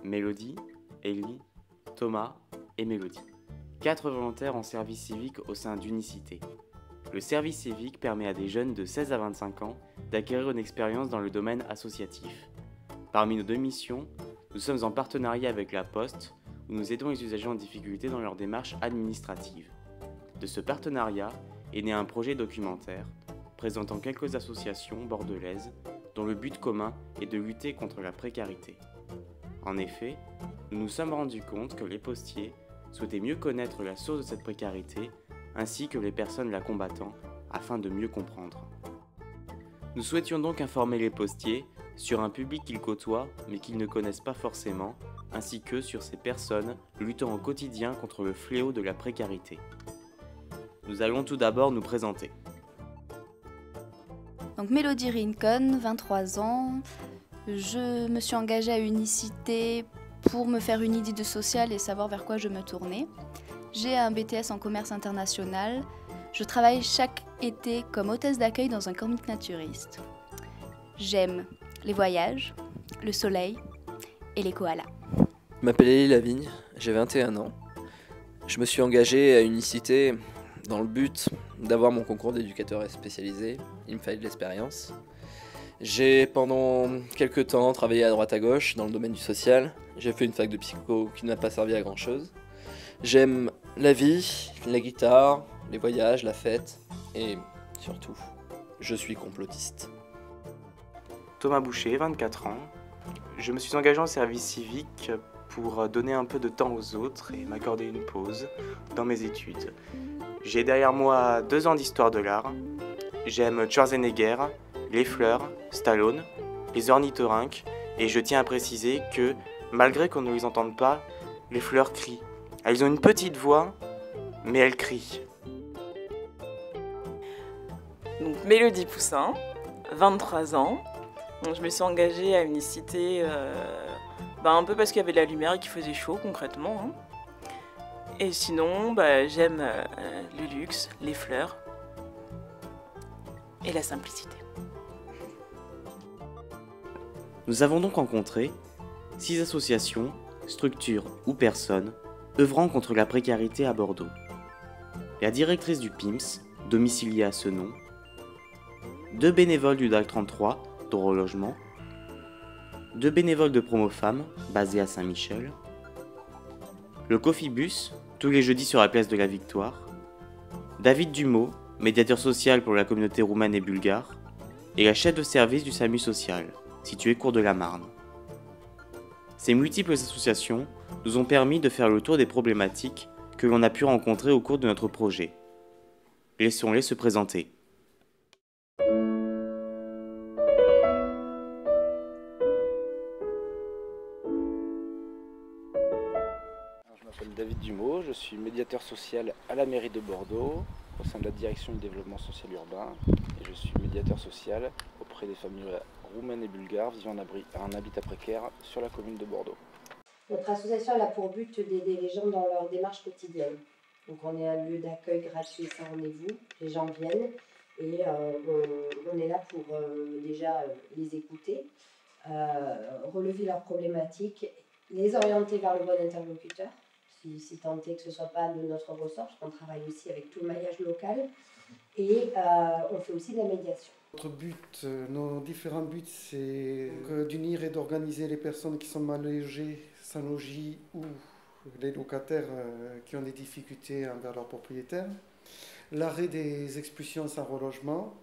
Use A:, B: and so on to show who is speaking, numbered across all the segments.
A: Mélodie, Ellie, Thomas et Mélodie. 4 volontaires en service civique au sein d'Unicité. Le service civique permet à des jeunes de 16 à 25 ans d'acquérir une expérience dans le domaine associatif. Parmi nos 2 missions, nous sommes en partenariat avec la Poste, où nous aidons les usagers en difficulté dans leur démarche administrative. De ce partenariat est né un projet documentaire présentant quelques associations bordelaises dont le but commun est de lutter contre la précarité. En effet, nous nous sommes rendus compte que les postiers souhaitaient mieux connaître la source de cette précarité ainsi que les personnes la combattant afin de mieux comprendre. Nous souhaitions donc informer les postiers sur un public qu'ils côtoient mais qu'ils ne connaissent pas forcément, ainsi que sur ces personnes luttant au quotidien contre le fléau de la précarité. Nous allons tout d'abord nous présenter.
B: Donc Mélodie Rincon, 23 ans. Je me suis engagée à Unicité pour me faire une idée de social et savoir vers quoi je me tournais. J'ai un BTS en commerce international. Je travaille chaque été comme hôtesse d'accueil dans un camping naturiste. J'aime les voyages, le soleil et les koalas.
C: Je m'appelle Elie Lavigne, j'ai 21 ans. Je me suis engagé à Unicité dans le but d'avoir mon concours d'éducateur spécialisé. Il me fallait de l'expérience. J'ai pendant quelques temps travaillé à droite à gauche dans le domaine du social. J'ai fait une fac de psycho qui n'a pas servi à grand chose. J'aime la vie, la guitare, les voyages, la fête et surtout, je suis complotiste.
A: Thomas Boucher, 24 ans. Je me suis engagé en service civique pour donner un peu de temps aux autres et m'accorder une pause dans mes études. J'ai derrière moi 2 ans d'histoire de l'art. J'aime Schwarzenegger, les fleurs, Stallone, les ornithorynques et je tiens à préciser que, malgré qu'on ne les entende pas, les fleurs crient. Elles ont une petite voix, mais elles crient.
D: Donc Mélodie Poussin, 23 ans. Donc, je me suis engagée à Unicité un peu parce qu'il y avait de la lumière et qu'il faisait chaud concrètement. Hein. Et sinon, j'aime le luxe, les fleurs et la simplicité.
A: Nous avons donc rencontré 6 associations, structures ou personnes œuvrant contre la précarité à Bordeaux. La directrice du PIMS, domiciliée à ce nom, 2 bénévoles du DAC 33, Droit au logement, 2 bénévoles de Promo Femmes, basés à Saint-Michel, le Coffee Bus, tous les jeudis sur la place de la Victoire, David Dumeau, médiateur social pour la communauté roumaine et bulgare, et la chef de service du SAMU social, situé cours de la Marne. Ces multiples associations nous ont permis de faire le tour des problématiques que l'on a pu rencontrer au cours de notre projet. Laissons-les se présenter.
E: Je m'appelle David Dumeau, je suis médiateur social à la mairie de Bordeaux, au sein de la direction du développement social urbain, et je suis médiateur social auprès des familles roumaines et bulgares vivant en habitat précaire sur la commune de Bordeaux.
F: Notre association a pour but d'aider les gens dans leur démarche quotidienne. Donc on est un lieu d'accueil gratuit sans rendez-vous, les gens viennent et on est là pour déjà les écouter, relever leurs problématiques, les orienter vers le bon interlocuteur, si tant est que ce ne soit pas de notre ressort, parce qu'on travaille aussi avec tout le maillage local, et on fait aussi de la médiation.
G: Notre but, nos différents buts, c'est d'unir et d'organiser les personnes qui sont mal logées, sans logis ou les locataires qui ont des difficultés envers leurs propriétaires, l'arrêt des expulsions sans relogement,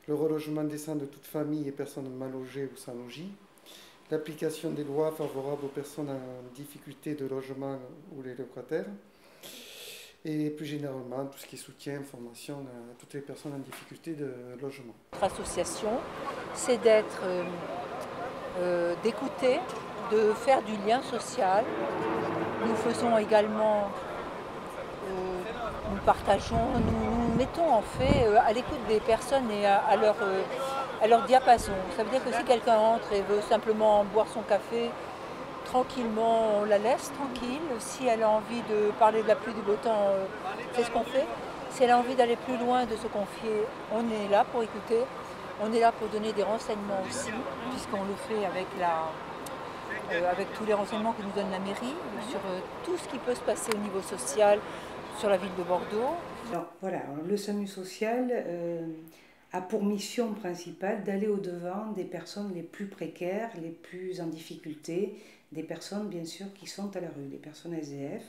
G: le relogement décent de toute famille et personnes mal logées ou sans logis, l'application des lois favorables aux personnes en difficulté de logement ou les locataires, et plus généralement tout ce qui est soutien, formation à toutes les personnes en difficulté de logement.
H: Notre association, c'est d'écouter, de faire du lien social. Nous faisons également, nous partageons, nous mettons en fait à l'écoute des personnes et à leur diapason. Ça veut dire que si quelqu'un entre et veut simplement boire son café, tranquillement, on la laisse tranquille. Si elle a envie de parler de la pluie, du beau temps, c'est ce qu'on fait. Si elle a envie d'aller plus loin, de se confier, on est là pour écouter. On est là pour donner des renseignements aussi, puisqu'on le fait avec avec tous les renseignements que nous donne la mairie sur tout ce qui peut se passer au niveau social sur la ville de Bordeaux.
I: Alors, voilà, le SAMU social a pour mission principale d'aller au-devant des personnes les plus précaires, les plus en difficulté, des personnes bien sûr qui sont à la rue, des personnes SDF.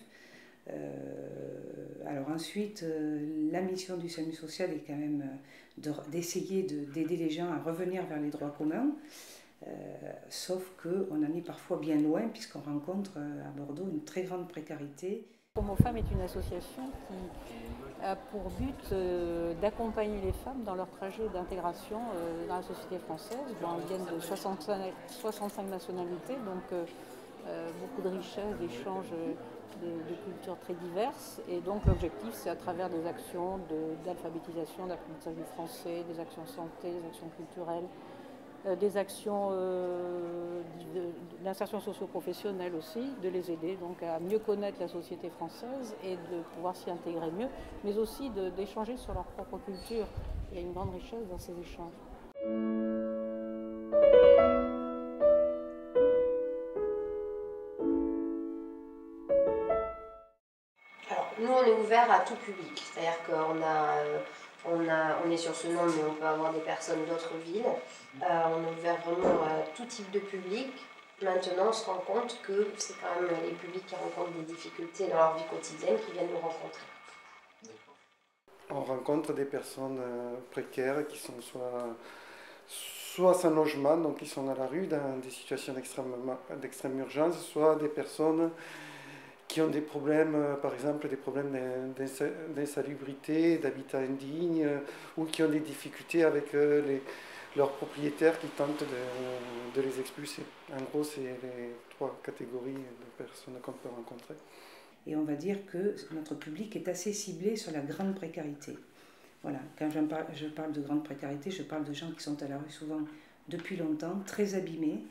I: Alors ensuite, la mission du SAMU social est quand même d'essayer d'aider les gens à revenir vers les droits communs, sauf qu'on en est parfois bien loin puisqu'on rencontre à Bordeaux une très grande précarité.
H: Homo Femmes est une association qui a pour but d'accompagner les femmes dans leur trajet d'intégration dans la société française. Bon, elles viennent de 65 nationalités, donc beaucoup de richesses, d'échanges de cultures très diverses. Et donc l'objectif, c'est à travers des actions d'alphabétisation, d'apprentissage du français, des actions santé, des actions culturelles, des actions d'insertion socio-professionnelle aussi, de les aider donc à mieux connaître la société française et de pouvoir s'y intégrer mieux, mais aussi d'échanger sur leur propre culture. Il y a une grande richesse dans ces échanges.
F: Alors, nous, on est ouvert à tout public, c'est-à-dire qu'on est sur ce nom, mais on peut avoir des personnes d'autres villes. On est ouvert vraiment à tout type de public. Maintenant, on se rend compte que c'est quand même les publics qui rencontrent des difficultés dans leur vie quotidienne qui viennent nous rencontrer.
G: On rencontre des personnes précaires qui sont soit sans logement, donc qui sont à la rue dans des situations d'extrême urgence, soit des personnes qui ont des problèmes, par exemple des problèmes d'insalubrité, d'habitat indigne, ou qui ont des difficultés avec leurs propriétaires qui tentent de les expulser. En gros, c'est les 3 catégories de personnes qu'on peut rencontrer.
I: Et on va dire que notre public est assez ciblé sur la grande précarité. Voilà, quand je parle de grande précarité, je parle de gens qui sont à la rue souvent depuis longtemps, très abîmés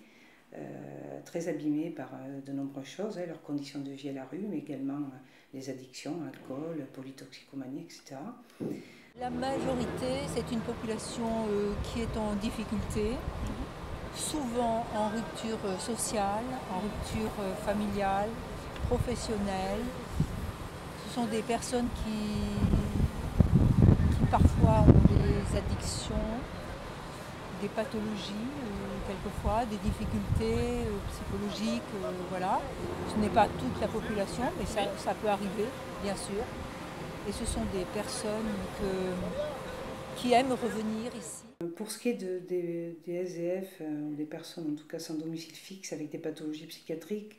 I: par de nombreuses choses, leurs conditions de vie à la rue, mais également les addictions, alcool, polytoxicomanie, etc.
H: La majorité, c'est une population qui est en difficulté, souvent en rupture sociale, en rupture familiale, professionnelle. Ce sont des personnes qui parfois ont des addictions, des pathologies, quelquefois, des difficultés psychologiques, voilà. Ce n'est pas toute la population, mais ça peut arriver, bien sûr. Et ce sont des personnes qui aiment revenir ici.
I: Pour ce qui est des SDF, ou des personnes en tout cas sans domicile fixe avec des pathologies psychiatriques,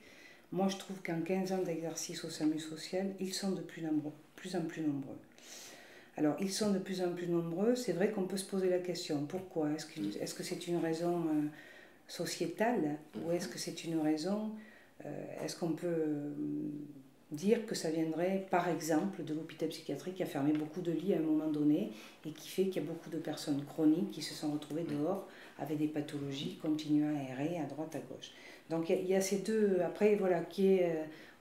I: moi je trouve qu'en 15 ans d'exercice au SAMU social, ils sont de plus en plus nombreux. Alors ils sont de plus en plus nombreux, c'est vrai qu'on peut se poser la question, pourquoi? Est-ce que c'est une raison sociétale ou est-ce que c'est une raison, est-ce qu'on peut dire que ça viendrait par exemple de l'hôpital psychiatrique qui a fermé beaucoup de lits à un moment donné et qui fait qu'il y a beaucoup de personnes chroniques qui se sont retrouvées dehors avec des pathologies, continuent à errer à droite, à gauche. Donc il y a ces deux, après voilà,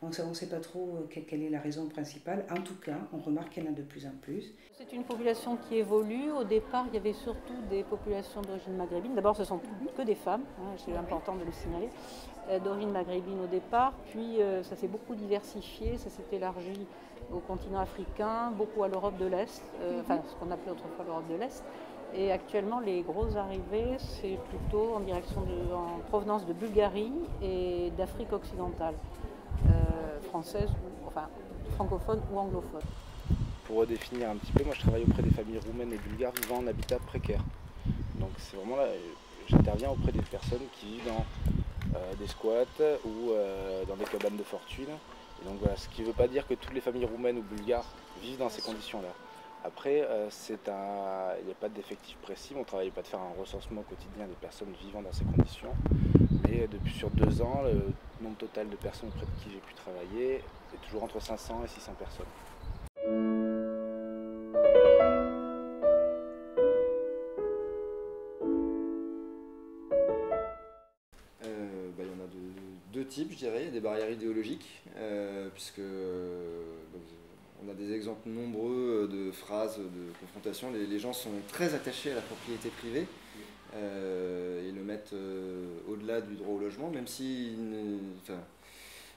I: on ne sait pas trop quelle est la raison principale. En tout cas, on remarque qu'il y en a de plus en plus.
H: C'est une population qui évolue. Au départ, il y avait surtout des populations d'origine maghrébine. D'abord, ce ne sont que des femmes, c'est important de le signaler, d'origine maghrébine au départ. Puis ça s'est beaucoup diversifié, ça s'est élargi au continent africain, beaucoup à l'Europe de l'Est, enfin ce qu'on appelait autrefois l'Europe de l'Est. Et actuellement, les grosses arrivées, c'est plutôt en provenance de Bulgarie et d'Afrique occidentale, française, enfin francophone ou anglophone.
E: Pour redéfinir un petit peu, moi je travaille auprès des familles roumaines et bulgares vivant en habitat précaire. Donc c'est vraiment là, j'interviens auprès des personnes qui vivent dans des squats ou dans des cabanes de fortune. Et donc voilà, ce qui ne veut pas dire que toutes les familles roumaines ou bulgares vivent dans ces conditions-là. Après, il n'y a pas d'effectif précis, on ne travaille pas de faire un recensement quotidien des personnes vivant dans ces conditions. Mais sur 2 ans, le nombre total de personnes auprès de qui j'ai pu travailler est toujours entre 500 et 600 personnes.
J: Il y en a de 2 types, je dirais. Il y a des barrières idéologiques, puisque on a des exemples nombreux de phrases de confrontation. Les gens sont très attachés à la propriété privée, et le mettre au-delà du droit au logement, même si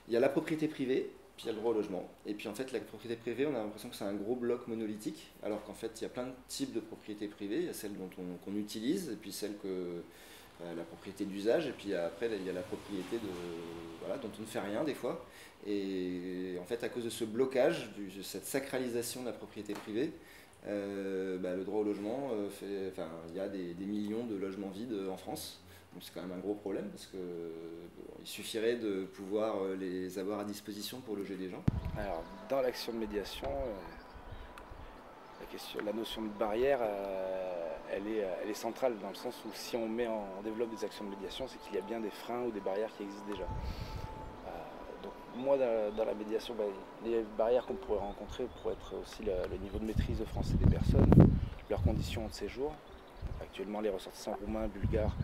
J: il y a la propriété privée, puis il y a le droit au logement. Et puis en fait, la propriété privée, on a l'impression que c'est un gros bloc monolithique, alors qu'en fait, il y a plein de types de propriétés privées. Il y a celle qu'on utilise, et puis celle la propriété d'usage, et puis après, il y a la propriété dont on ne fait rien des fois. Et en fait, à cause de ce blocage, de cette sacralisation de la propriété privée, le droit au logement, il y a des millions de logements vides en France. Donc c'est quand même un gros problème parce qu'il suffirait de pouvoir les avoir à disposition pour loger des gens.
E: Alors, dans l'action de médiation, la notion de barrière, elle est centrale dans le sens où si on développe des actions de médiation, c'est qu'il y a bien des freins ou des barrières qui existent déjà. Donc moi, dans la médiation, les barrières qu'on pourrait rencontrer pourraient être aussi le niveau de maîtrise de français des personnes, leurs conditions de séjour. Actuellement, les ressortissants roumains, bulgares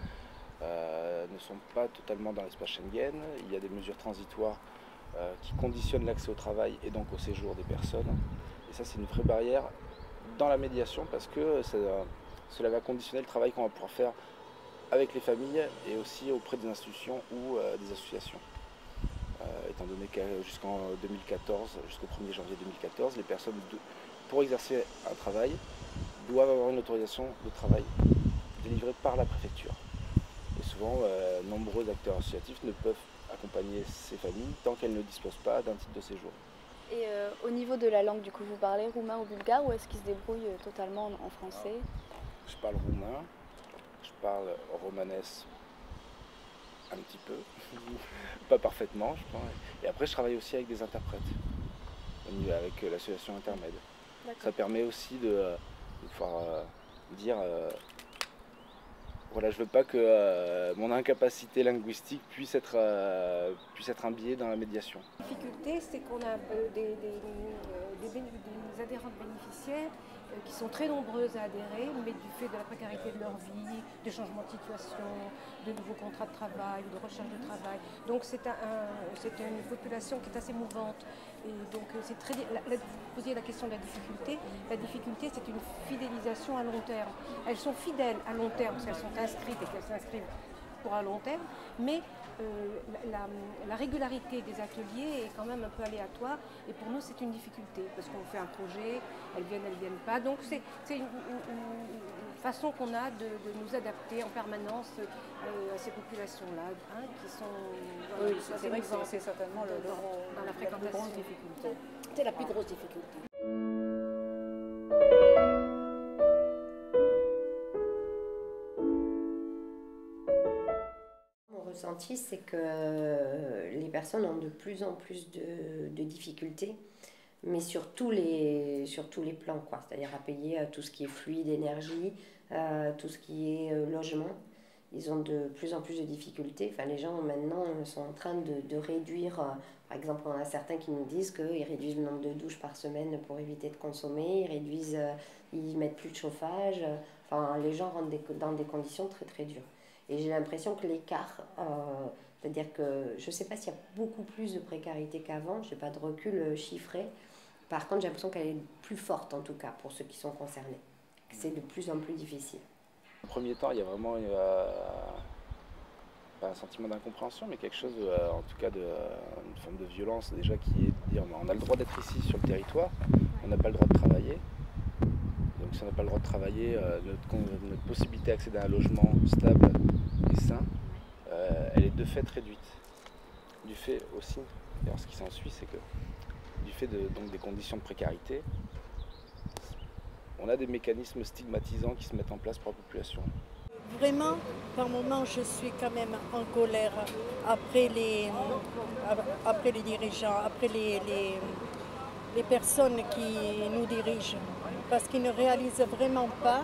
E: ne sont pas totalement dans l'espace Schengen. Il y a des mesures transitoires qui conditionnent l'accès au travail et donc au séjour des personnes. Et ça, c'est une vraie barrière dans la médiation parce que cela va conditionner le travail qu'on va pouvoir faire avec les familles et aussi auprès des institutions ou des associations. Étant donné que jusqu'en 2014, jusqu'au 1er janvier 2014, les personnes, pour exercer un travail, doivent avoir une autorisation de travail délivrée par la préfecture. Et souvent, nombreux acteurs associatifs ne peuvent accompagner ces familles tant qu'elles ne disposent pas d'un titre de séjour.
B: Et au niveau de la langue, du coup, vous parlez roumain ou bulgare ou est-ce qu'ils se débrouillent totalement en français?
E: Je parle roumain, je parle romanès un petit peu, pas parfaitement, je pense. Et après, je travaille aussi avec des interprètes, avec l'association Intermed. Ça permet aussi de pouvoir dire voilà, je veux pas que mon incapacité linguistique puisse être un biais dans la médiation.
K: La difficulté, c'est qu'on a des adhérents bénéficiaires qui sont très nombreuses à adhérer, mais du fait de la précarité de leur vie, de changements de situation, de nouveaux contrats de travail, de recherche de travail. Donc c'est une population qui est assez mouvante. Et donc c'est très. Vous posiez la question de la difficulté. La difficulté, c'est une fidélisation à long terme. Elles sont fidèles à long terme, parce qu'elles sont inscrites et qu'elles s'inscrivent pour un long terme, mais la régularité des ateliers est quand même un peu aléatoire et pour nous c'est une difficulté parce qu'on fait un projet, elles viennent pas, donc c'est une façon qu'on a de nous adapter en permanence à ces populations-là qui sont...
H: Oui, c'est vrai que c'est certainement
K: dans la fréquentation.
H: La plus grosse difficulté.
K: C'est la plus grosse difficulté.
F: Ressenti, c'est que les personnes ont de plus en plus de difficultés, mais sur tous les plans, quoi. C'est-à-dire à payer tout ce qui est fluide, énergie, tout ce qui est logement. Ils ont de plus en plus de difficultés. Enfin, les gens maintenant sont en train de réduire. Par exemple, on a certains qui nous disent qu'ils réduisent le nombre de douches par semaine pour éviter de consommer. Ils mettent plus de chauffage. Enfin, les gens rentrent dans des conditions très très dures. Et j'ai l'impression que l'écart, c'est-à-dire que je ne sais pas s'il y a beaucoup plus de précarité qu'avant, je n'ai pas de recul chiffré. Par contre, j'ai l'impression qu'elle est plus forte en tout cas pour ceux qui sont concernés. C'est de plus en plus difficile.
E: Au premier temps, il y a vraiment pas un sentiment d'incompréhension, mais quelque chose, en tout cas, une forme de violence déjà qui est de dire on a le droit d'être ici sur le territoire, on n'a pas le droit de travailler. Donc si on n'a pas le droit de travailler, notre possibilité d'accéder à un logement stable et sain, elle est de fait réduite. Du fait aussi, et alors ce qui s'ensuit, c'est que du fait donc des conditions de précarité, on a des mécanismes stigmatisants qui se mettent en place pour la population.
L: Vraiment, par moments, je suis quand même en colère après les dirigeants, après les personnes qui nous dirigent, parce qu'ils ne réalisent vraiment pas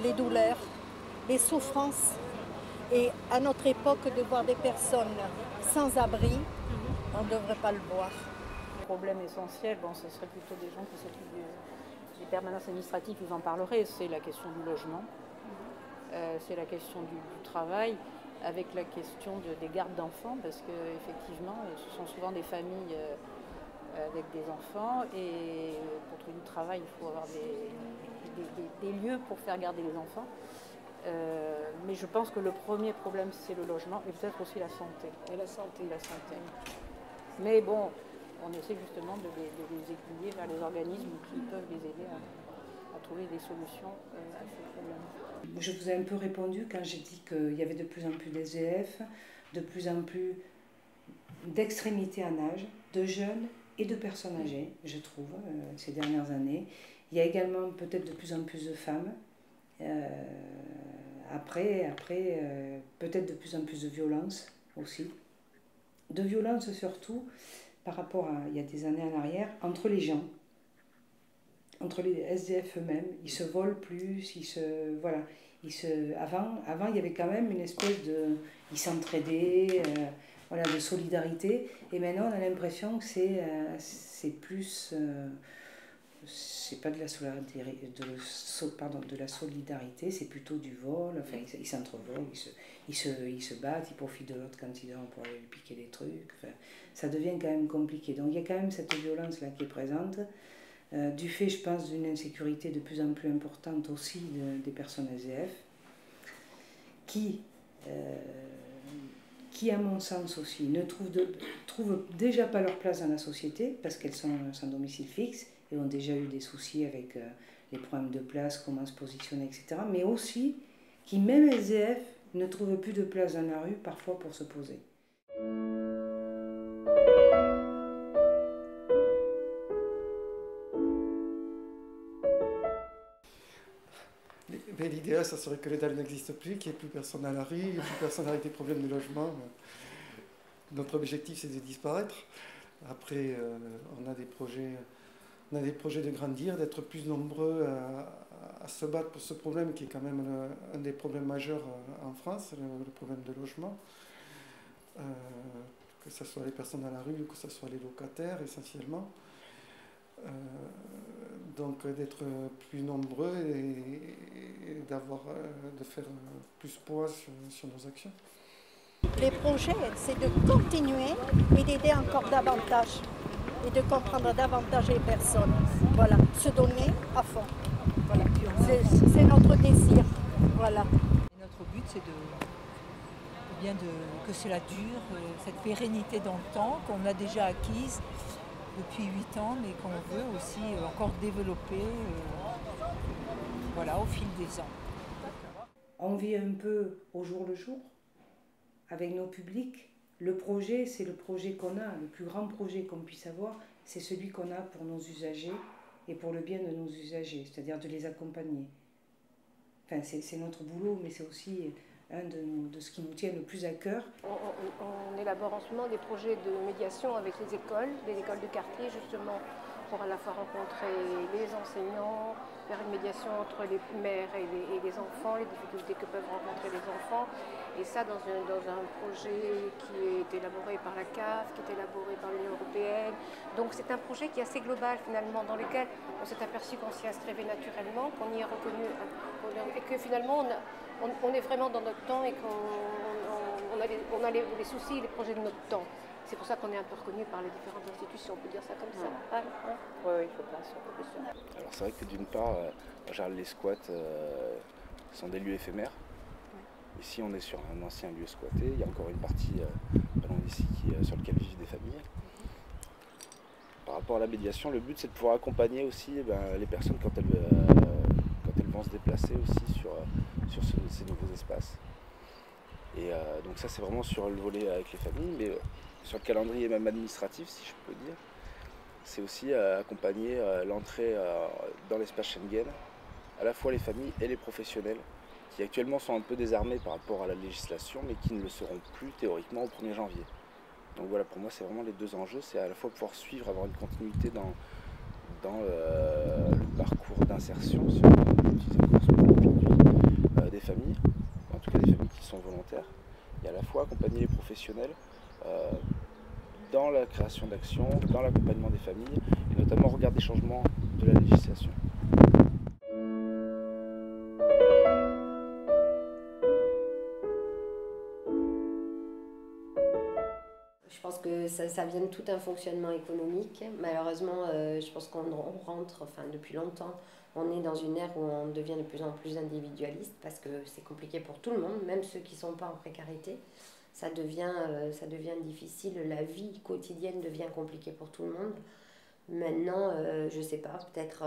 L: les douleurs, les souffrances. Et à notre époque, de voir des personnes sans abri, on ne devrait pas le voir.
H: Le problème essentiel, ce serait plutôt des gens qui s'occupent des permanences administratives, vous en parlerez, c'est la question du logement, c'est la question du travail, avec la question des gardes d'enfants, parce qu'effectivement, ce sont souvent des familles avec des enfants, et pour trouver du travail, il faut avoir des lieux pour faire garder les enfants.
M: Mais je pense que le premier problème, c'est le logement et peut-être aussi la santé.
K: Et la santé.
M: Mais bon, on essaie justement de les aiguiller vers les organismes qui peuvent les aider à trouver des solutions à ces problèmes.
I: Je vous ai un peu répondu quand j'ai dit qu'il y avait de plus en plus d'SDF, de plus en plus d'extrémités en âge, de jeunes et de personnes âgées, je trouve, ces dernières années. Il y a également peut-être de plus en plus de femmes. Après peut-être de plus en plus de violence aussi. De violence surtout par rapport à il y a des années en arrière, entre les gens, entre les SDF eux-mêmes. Ils se volent plus, avant il y avait quand même une espèce de... Ils s'entraidaient, de solidarité. Et maintenant on a l'impression que c'est plus... c'est pas de la solidarité, c'est plutôt du vol. Enfin, ils s'entrevolent, ils se battent, ils profitent de l'autre quand ils dort pour aller lui piquer des trucs. Enfin, ça devient quand même compliqué. Donc il y a quand même cette violence-là qui est présente, du fait, je pense, d'une insécurité de plus en plus importante aussi des personnes SDF, qui à mon sens aussi, ne trouvent déjà pas leur place dans la société parce qu'elles sont sans domicile fixe et ont déjà eu des soucis avec les problèmes de place, comment se positionner, etc. Mais aussi qui, même SDF, ne trouvent plus de place dans la rue, parfois pour se poser.
G: Mais l'idéal, ça serait que les dalles n'existent plus, qu'il n'y ait plus personne à la rue, il n'y ait plus personne avec des problèmes de logement. Notre objectif, c'est de disparaître. Après, on a des projets de grandir, d'être plus nombreux à se battre pour ce problème qui est quand même un des problèmes majeurs en France, le problème de logement. Que ce soit les personnes à la rue ou que ce soit les locataires essentiellement. Donc d'être plus nombreux et de faire plus poids sur nos actions.
L: Les projets, c'est de continuer et d'aider encore davantage et de comprendre davantage les personnes. Voilà, se donner à fond. Voilà. C'est notre désir. Voilà.
H: Et notre but, c'est que cela dure, cette pérennité dans le temps qu'on a déjà acquise depuis 8 ans, mais qu'on veut aussi encore développer au fil des ans.
I: On vit un peu au jour le jour avec nos publics. Le projet, c'est le projet qu'on a, le plus grand projet qu'on puisse avoir, c'est celui qu'on a pour nos usagers et pour le bien de nos usagers, c'est-à-dire de les accompagner. Enfin, c'est notre boulot, mais c'est aussi de ce qui nous tient le plus à cœur.
K: On élabore en ce moment des projets de médiation avec les écoles de quartier justement, pour à la fois rencontrer les enseignants, faire une médiation entre les mères et les enfants, les difficultés que peuvent rencontrer les enfants. Et ça dans un projet qui est élaboré par la CAF, qui est élaboré par l'Union européenne. Donc c'est un projet qui est assez global finalement, dans lequel on s'est aperçu qu'on s'y inscrivait naturellement, qu'on y est reconnu, et que finalement on est vraiment dans notre temps et qu'on a les soucis et les projets de notre temps. C'est pour ça qu'on est un peu reconnu par les différentes institutions, on peut dire ça comme ça.
D: Oui, je pense.
E: Alors c'est vrai que d'une part, les squats sont des lieux éphémères. Ici on est sur un ancien lieu squatté, il y a encore une partie pas loin d'ici sur laquelle vivent des familles. Par rapport à la médiation, le but c'est de pouvoir accompagner aussi les personnes quand elles vont se déplacer aussi sur ces nouveaux espaces. Et donc ça c'est vraiment sur le volet avec les familles, mais sur le calendrier même administratif si je peux dire, c'est aussi accompagner l'entrée dans l'espace Schengen, à la fois les familles et les professionnels, qui actuellement sont un peu désarmés par rapport à la législation, mais qui ne le seront plus théoriquement au 1er janvier. Donc voilà, pour moi c'est vraiment les deux enjeux, c'est à la fois pouvoir suivre, avoir une continuité dans le parcours d'insertion, si on peut utiliser le concept aujourd'hui, des familles, en tout cas des familles qui sont volontaires, et à la fois accompagner les professionnels dans la création d'actions, dans l'accompagnement des familles, et notamment regarder des changements de la législation.
F: Je pense que ça vient de tout un fonctionnement économique. Malheureusement, je pense qu'on rentre, enfin depuis longtemps, on est dans une ère où on devient de plus en plus individualiste parce que c'est compliqué pour tout le monde, même ceux qui ne sont pas en précarité. Ça devient difficile, la vie quotidienne devient compliquée pour tout le monde. Maintenant, je ne sais pas, peut-être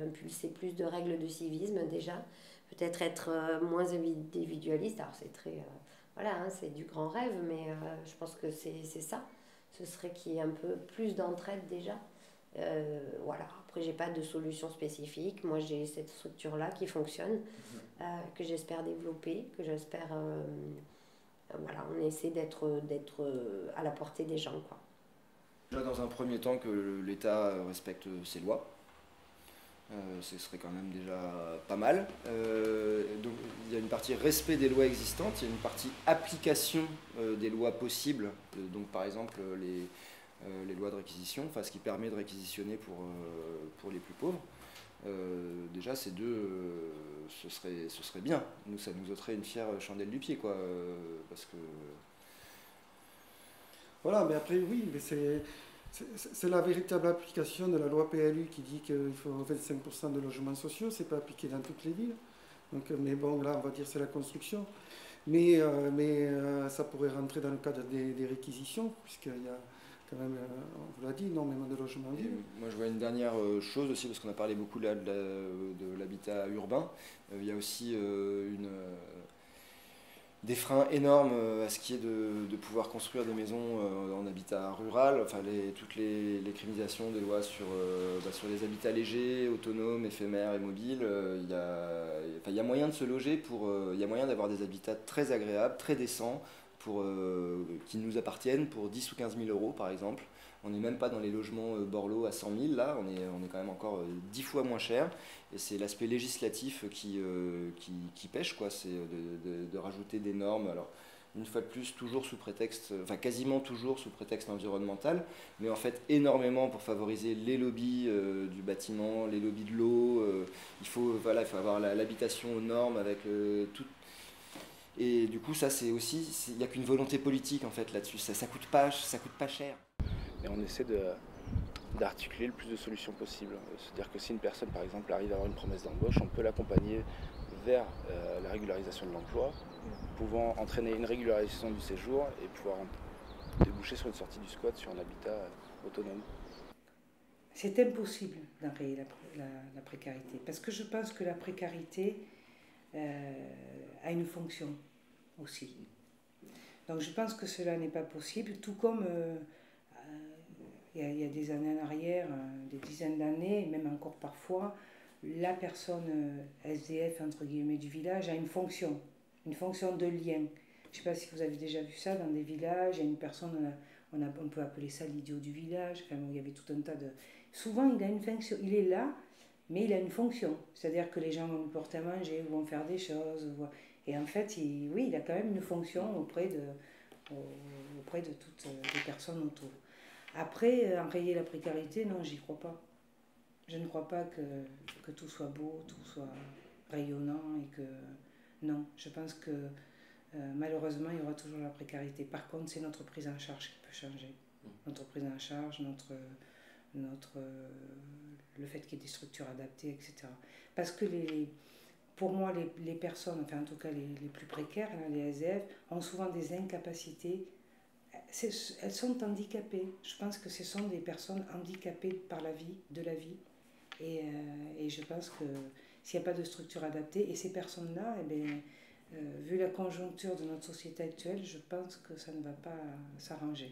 F: impulser plus de règles de civisme déjà, peut-être être moins individualiste. Alors c'est très... voilà, hein, c'est du grand rêve, mais je pense que c'est ça. Ce serait qu'il y ait un peu plus d'entraide déjà. Voilà. Après, j'ai pas de solution spécifique. Moi, j'ai cette structure-là qui fonctionne, que j'espère développer, que j'espère... voilà, on essaie d'être à la portée des gens, quoi.
J: Déjà, dans un premier temps, que l'État respecte ses lois. Ce serait quand même déjà pas mal. Donc, il y a une partie respect des lois existantes, il y a une partie application des lois possibles. Donc, par exemple, les lois de réquisition, enfin, ce qui permet de réquisitionner pour les plus pauvres. Déjà, ces deux, ce serait bien. Nous, ça nous ôterait une fière chandelle du pied, quoi. Parce que...
G: Voilà, mais après, oui, mais c'est la véritable application de la loi PLU qui dit qu'il faut 25% de logements sociaux. C'est pas appliqué dans toutes les villes. Donc, mais bon, là, on va dire c'est la construction. Mais ça pourrait rentrer dans le cadre des réquisitions, puisqu'il y a quand même, on vous l'a dit, énormément de logements vides.
J: Moi, je vois une dernière chose aussi, parce qu'on a parlé beaucoup là, de l'habitat urbain. Il y a aussi des freins énormes à ce qui est de pouvoir construire des maisons en habitat rural, enfin toutes les criminalisations des lois sur les habitats légers, autonomes, éphémères et mobiles. Il y a moyen de se loger, il y a moyen d'avoir des habitats très agréables, très décents, qui nous appartiennent pour 10 ou 15 000 euros par exemple. On n'est même pas dans les logements Borloo à 100 000, là, on est quand même encore 10 fois moins cher. Et c'est l'aspect législatif qui pêche, quoi. C'est de rajouter des normes. Alors, une fois de plus, toujours sous prétexte, enfin quasiment toujours sous prétexte environnemental, mais en fait énormément pour favoriser les lobbies du bâtiment, les lobbies de l'eau. Il faut avoir l'habitation aux normes avec tout. Et du coup, ça, c'est aussi, il n'y a qu'une volonté politique en fait là-dessus. Ça coûte pas cher.
E: Et on essaie d'articuler le plus de solutions possibles. C'est-à-dire que si une personne, par exemple, arrive à avoir une promesse d'embauche, on peut l'accompagner vers la régularisation de l'emploi, pouvant entraîner une régularisation du séjour et pouvoir déboucher sur une sortie du squat, sur un habitat autonome.
I: C'est impossible d'enrayer la précarité, parce que je pense que la précarité a une fonction aussi. Donc je pense que cela n'est pas possible, tout comme... il y a des années en arrière, des dizaines d'années, et même encore parfois, la personne SDF, entre guillemets, du village a une fonction de lien. Je ne sais pas si vous avez déjà vu ça dans des villages, il y a une personne, on peut appeler ça l'idiot du village, enfin, il y avait tout un tas de... Souvent, il a une fonction, il est là, mais il a une fonction. C'est-à-dire que les gens vont lui porter à manger, vont faire des choses, et en fait, il a quand même une fonction auprès de toutes les personnes autour. Après, enrayer la précarité, non, j'y crois pas. Je ne crois pas que tout soit beau, tout soit rayonnant et que... Non, je pense que malheureusement, il y aura toujours la précarité. Par contre, c'est notre prise en charge qui peut changer. Notre prise en charge, le fait qu'il y ait des structures adaptées, etc. Parce que pour moi, les personnes, enfin en tout cas les plus précaires, les SDF, ont souvent des incapacités. Elles sont handicapées. Je pense que ce sont des personnes handicapées par la vie. Et je pense que s'il n'y a pas de structure adaptée, et ces personnes-là, vu la conjoncture de notre société actuelle, je pense que ça ne va pas s'arranger.